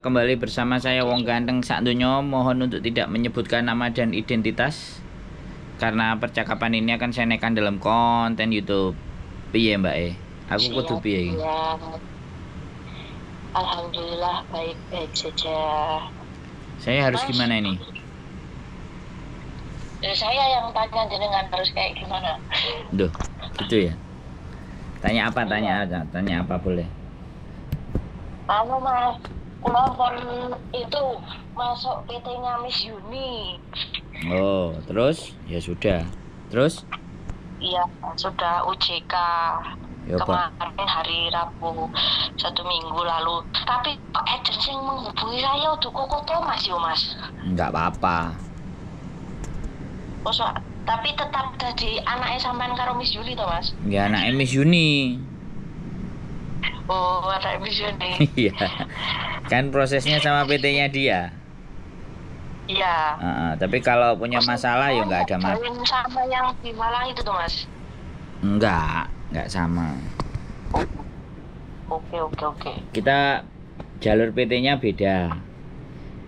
kembali bersama saya Wong Ganteng sak donya. Mohon untuk tidak menyebutkan nama dan identitas karena percakapan ini akan saya naikkan dalam konten YouTube. Piye Mbak Aku kudu piye iki? Alhamdulillah baik-baik saja. Saya harus gimana ini? Saya yang tanya jenengan harus kayak gimana? Duh, gitu ya. Tanya apa boleh? Mas, kulon itu masuk PT-nya Miss Yuni. Oh, terus? Ya sudah. Terus? Iya, sudah UJK. Ya, Pak. Kemarin hari Rabu 1 minggu lalu. Tapi Pak agensi yang menghubungi saya udah Koko Thomas yo Mas. Enggak apa-apa. Tapi tetap jadi anaknya sampean karo Miss Yuli toh Mas? Ya anaknya Miss Yuni. Oh, ada Miss Yuni. Iya. Kan prosesnya sama PT-nya dia. Iya. Tapi kalau punya masalah ya nggak ada masalah. Sama yang di Malang itu tuh Mas? Nggak sama. Oke. Kita jalur PT-nya beda,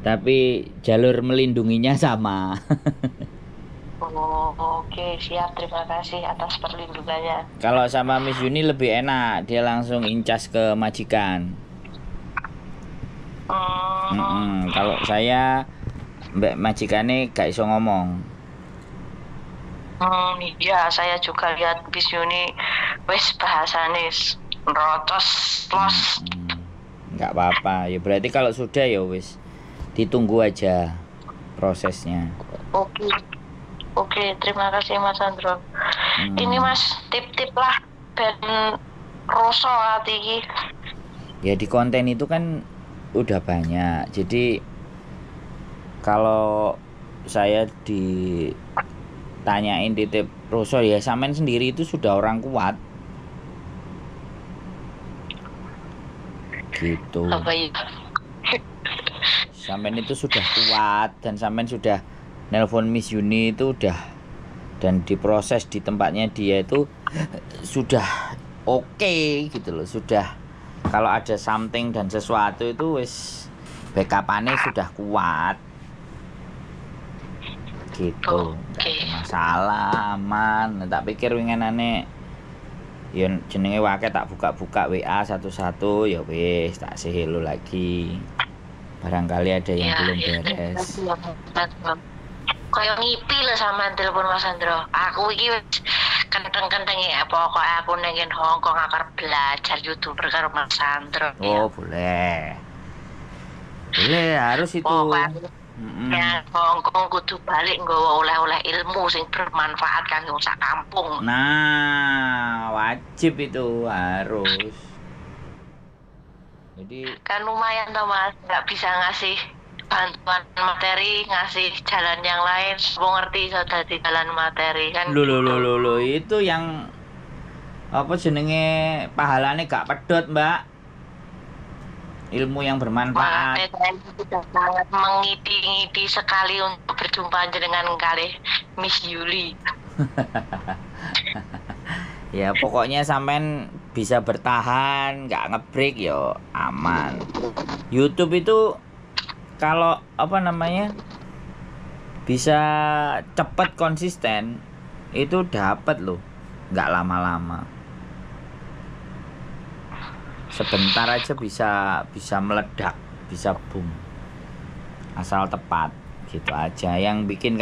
tapi jalur melindunginya sama. Oh, oke, siap. Terima kasih atas perlindungannya. Kalau sama Miss Yuni lebih enak, dia langsung incas ke majikan. Kalau saya mbak majikannya gak iso ngomong. Iya, saya juga lihat Miss Yuni wes bahasane rotos los. Nggak apa-apa. Ya berarti kalau sudah ya wes ditunggu aja prosesnya. Oke, terima kasih Mas Andro. Ini Mas, tip-tip lah ben roso ati iki. Ya di konten itu kan udah banyak. Jadi kalau saya ditanyain titip roso ya sampean sendiri itu sudah orang kuat. Gitu. Apa ya? Sampean itu sudah kuat dan sampean sudah nelpon Miss Yuni itu udah dan diproses di tempatnya dia itu sudah oke gitu loh. Sudah kalau ada something dan sesuatu itu wis backup-annya sudah kuat gitu. Masalah aman. Tak pikir winginane ya jenenge wae tak buka-buka WA satu-satu ya wis tak say hello lagi. Barangkali ada yang belum beres. Kayak ngipi lho sama telepon Mas Andro. Aku iki wis kenteng-kenteng ya pokoknya aku nengin Hongkong akar belajar YouTuber karo Mas Andro. Oh, boleh. Boleh, harus itu. Ya, Hongkong kudu balik nggawa oleh-oleh ilmu sing bermanfaat kanggo sak kampung. Nah, wajib itu harus. Jadi kan lumayan toh Mas, nggak bisa ngasih bantuan materi, ngasih jalan yang lain, semua ngerti sudah di jalan materi kan. Lo itu yang apa jenenge pahalane gak pedot Mbak, ilmu yang bermanfaat. Saya sudah sangat mengiti-ngiti sekali untuk berjumpa dengan kali Miss Yuli. Ya pokoknya sampean bisa bertahan, nggak ngebreak yo aman. YouTube itu kalau apa namanya bisa cepet konsisten itu dapat loh, nggak lama-lama. Sebentar aja bisa meledak, bisa boom. Asal tepat gitu aja. Yang bikin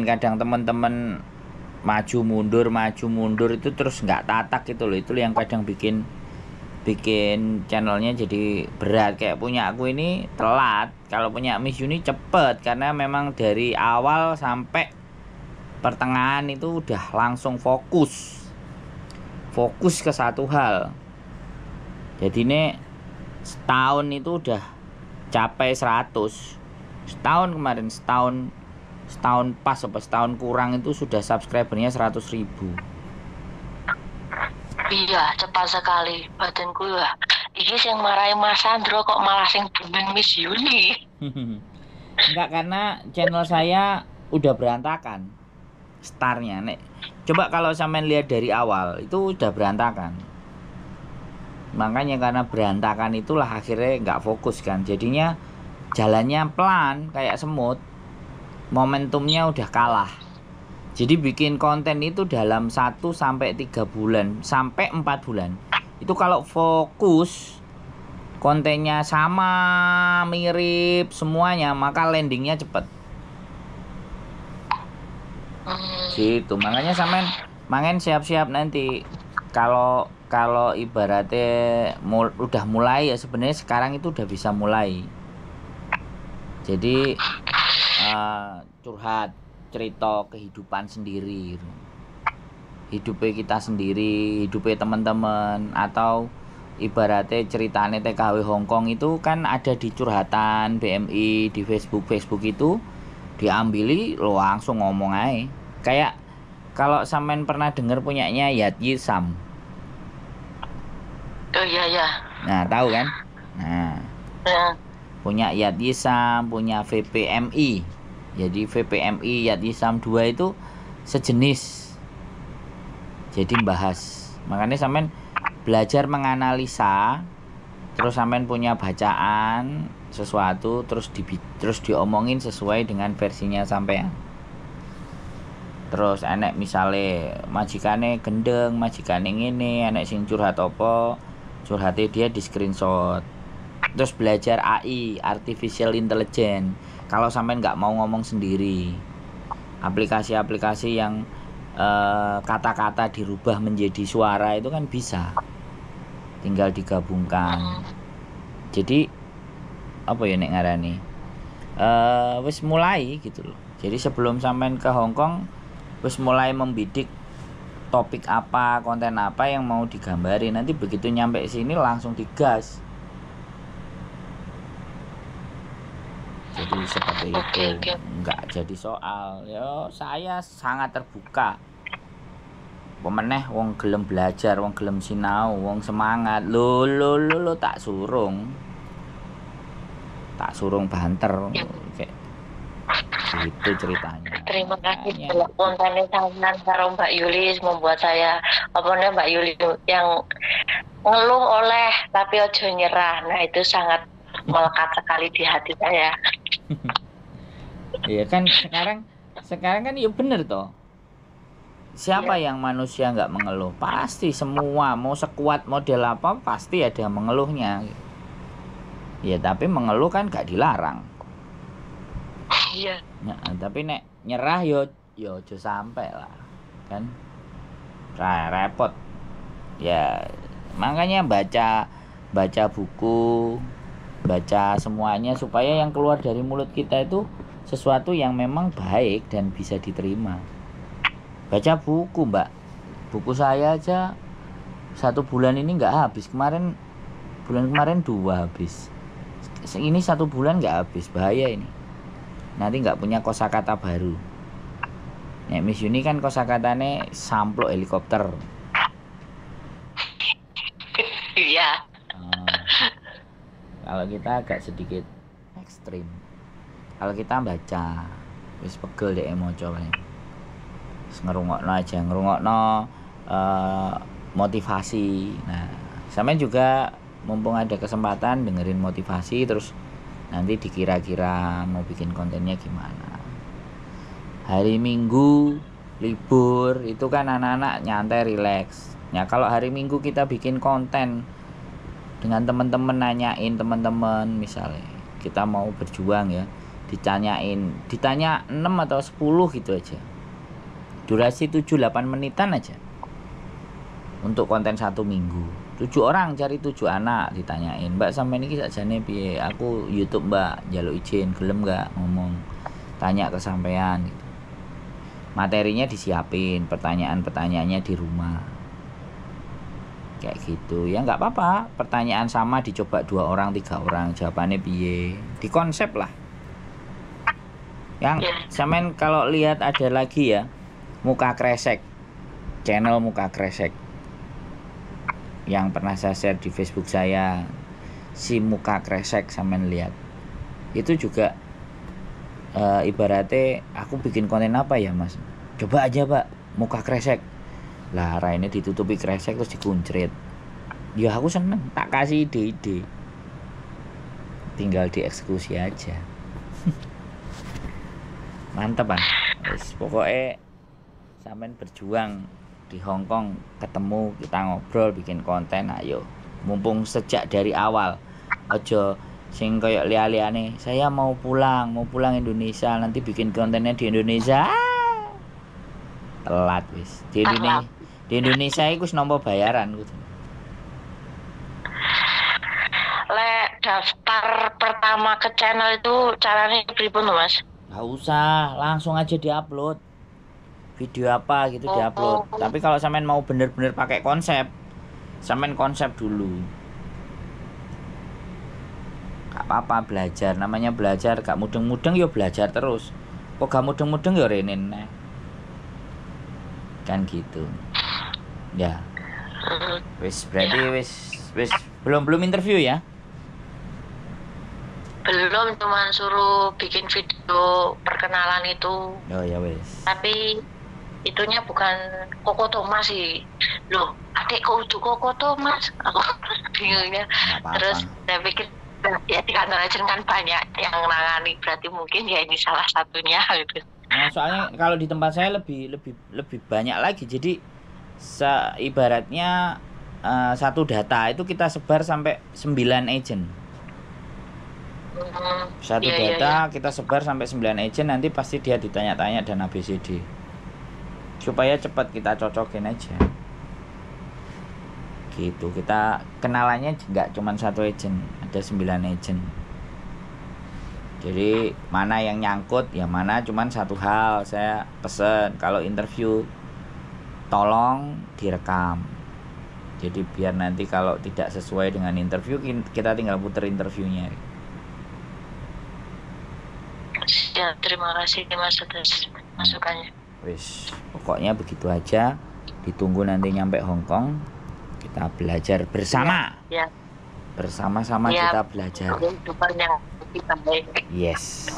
kadang teman-teman maju mundur itu terus nggak tatak gitu loh. Itu yang kadang bikin channelnya jadi berat. Kayak punya aku ini telat, kalau punya Miss Yuni cepet karena memang dari awal sampai pertengahan itu udah langsung fokus ke satu hal. Jadi ini setahun itu udah capai 100. Setahun kemarin, setahun pas apa setahun kurang itu sudah subscribernya 100.000. Iya, cepat sekali badanku ya. Ini yang marahin Mas Andro kok malah sing bumbin Miss Yuni. Enggak, karena channel saya udah berantakan startnya. Nek coba kalau sampean lihat dari awal itu udah berantakan. Makanya karena berantakan itulah akhirnya nggak fokus kan. Jadinya jalannya pelan kayak semut. Momentumnya udah kalah. Jadi bikin konten itu dalam 1 sampai 3 bulan sampai 4 bulan. Itu kalau fokus kontennya sama, mirip semuanya, maka landingnya cepet. Gitu. Makanya mangen siap-siap nanti kalau ibaratnya udah mulai ya, sebenarnya sekarang itu udah bisa mulai. Jadi curhat, cerita kehidupan sendiri, hidupnya kita sendiri, hidupnya teman-teman, atau ibaratnya ceritanya TKW Hongkong itu kan ada di curhatan BMI di Facebook itu diambili lo langsung ngomong aja. Kayak kalau sampean pernah dengar punyanya Yat Yisam. Oh iya. Nah, tahu kan? Nah, punya Yat Yisam, punya VPMI. Jadi VPMI Yat Yisam 2 itu sejenis. Jadi bahas. Makanya sampean belajar menganalisa, terus sampean punya bacaan sesuatu, terus diomongin sesuai dengan versinya sampean. Terus enek misale majikane gendeng, majikane ngene, enek sing curhat apa, curhatnya dia di screenshot. Terus belajar AI, artificial intelligence. Kalau sampean nggak mau ngomong sendiri, aplikasi-aplikasi yang kata-kata dirubah menjadi suara itu kan bisa, tinggal digabungkan. Jadi apa ya nek ngarani, wis mulai gitu loh. Jadi sebelum sampean ke Hongkong wis mulai membidik topik apa, konten apa yang mau digambari. Nanti begitu nyampe sini langsung digas. Jadi seperti itu. Enggak jadi soal. Yo saya sangat terbuka. Pemeneh wong gelem belajar, wong gelem sinau, wong semangat. Lo tak surung. Tak surung banter. Kayak gitu ceritanya. Terima kasih kontennya sampean karo Mbak Yuli membuat saya Mbak Yuli yang ngeluh oleh tapi ojo nyerah. Nah, itu sangat melekat sekali di hati saya. Iya kan sekarang kan ya bener toh. Siapa yang manusia nggak mengeluh? Pasti semua, mau sekuat model apa pasti ada mengeluhnya. Ya tapi mengeluh kan nggak dilarang. Iya. Nah, tapi nek nyerah yo ojo sampai lah kan. Repot. Ya makanya baca buku, baca semuanya supaya yang keluar dari mulut kita itu sesuatu yang memang baik dan bisa diterima. Baca buku, Mbak. Buku saya aja 1 bulan ini nggak habis. Bulan kemarin 2 habis. Ini 1 bulan nggak habis, bahaya ini. Nanti nggak punya kosakata baru. Nek Miss Yuni kan kosakatanya samplok helikopter. Iya. Kalau kita agak sedikit ekstrim. Kalau kita baca, wis pegel dek moco paling. Ngerungokno motivasi. Nah, sampean juga mumpung ada kesempatan dengerin motivasi, terus nanti dikira-kira mau bikin kontennya gimana. Hari Minggu libur itu kan anak-anak nyantai rileks. Ya kalau hari Minggu kita bikin konten dengan teman-teman, nanyain teman-teman misalnya kita mau berjuang ya, ditanya 6 atau 10 gitu aja. Durasi 7-8 menitan aja. Untuk konten 1 minggu. 7 orang cari 7 anak ditanyain, "Mbak sampe niki sakjane piye? Aku YouTube, Mbak, njaluk izin, gelem enggak ngomong?" Tanya ke sampean gitu. Materinya disiapin, pertanyaan-pertanyaannya di rumah. Kayak gitu. Ya enggak apa-apa, pertanyaan sama dicoba 2 orang, 3 orang, jawabannya piye. Di konsep lah. Yang sampean kalau lihat ada lagi ya, Muka Kresek, channel Muka Kresek yang pernah saya share di Facebook saya, si Muka Kresek, sampean lihat itu juga ibaratnya aku bikin konten apa ya Mas, coba aja Pak Muka Kresek lah, raine ditutupi kresek terus dikuncrit. Ya aku seneng, tak kasih ide-ide. Tinggal dieksekusi aja. Mantep kan? Wis pokoknya sampean berjuang di Hong Kong, ketemu, kita ngobrol, bikin konten, ayo. Mumpung sejak dari awal. Ojo sing koyo liya-liyane, saya mau pulang Indonesia, nanti bikin kontennya di Indonesia. Telat wis. Di Indonesia iku wis nampa bayaran kudu. Lek daftar pertama ke channel itu caranya pripun tuh, Mas? Gak usah, langsung aja diupload. Video apa gitu diupload. Tapi kalau sampean mau bener-bener pakai konsep, sampean konsep dulu. Gak apa-apa belajar, namanya belajar, gak mudeng-mudeng ya belajar terus. Kok gak mudeng-mudeng ya renin nah. Kan gitu. Ya. Wis berarti wis belum interview ya? Belum, cuman suruh bikin video perkenalan itu. Oh ya wis. Tapi itunya bukan Koko Thomas sih. Loh, adik kok udah Koko Thomas? Aku bingungnya. Terus saya pikir ya di kantor agent kan banyak yang nangani, berarti mungkin ya ini salah satunya gitu. Nah, soalnya kalau di tempat saya lebih banyak lagi. Jadi ibaratnya satu data itu kita sebar sampai 9 agent. Satu data kita sebar sampai 9 agent, nanti pasti dia ditanya-tanya dan ABCD. Supaya cepat kita cocokin aja. Gitu, kita kenalannya nggak cuma satu agent, ada 9 agent. Jadi mana yang nyangkut, yang mana cuman satu hal saya pesen, kalau interview tolong direkam. Jadi biar nanti kalau tidak sesuai dengan interview, kita tinggal puter interviewnya. Ya, terima kasih Mas atas masukannya. Wis, pokoknya begitu aja. Ditunggu nanti nyampe Hong Kong, kita belajar bersama. Ya. Bersama-sama ya, kita belajar. Yes.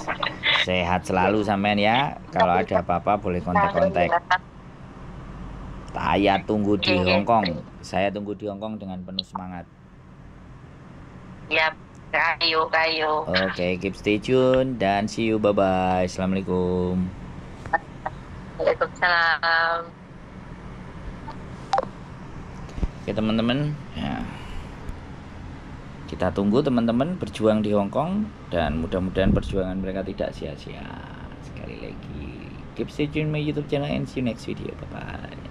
Sehat selalu sampean ya. Kalau ada apa-apa boleh kontak-kontak. Saya tunggu di Hong Kong. Saya tunggu di Hong Kong dengan penuh semangat. Ya, kayu. Oke, keep stay tune dan see you, bye-bye. Assalamualaikum. Waalaikumsalam. Oke teman-teman, ya. Kita tunggu teman-teman berjuang di Hong Kong dan mudah-mudahan perjuangan mereka tidak sia-sia. Sekali lagi, keep stay tune my YouTube channel and see you next video. Bye-bye.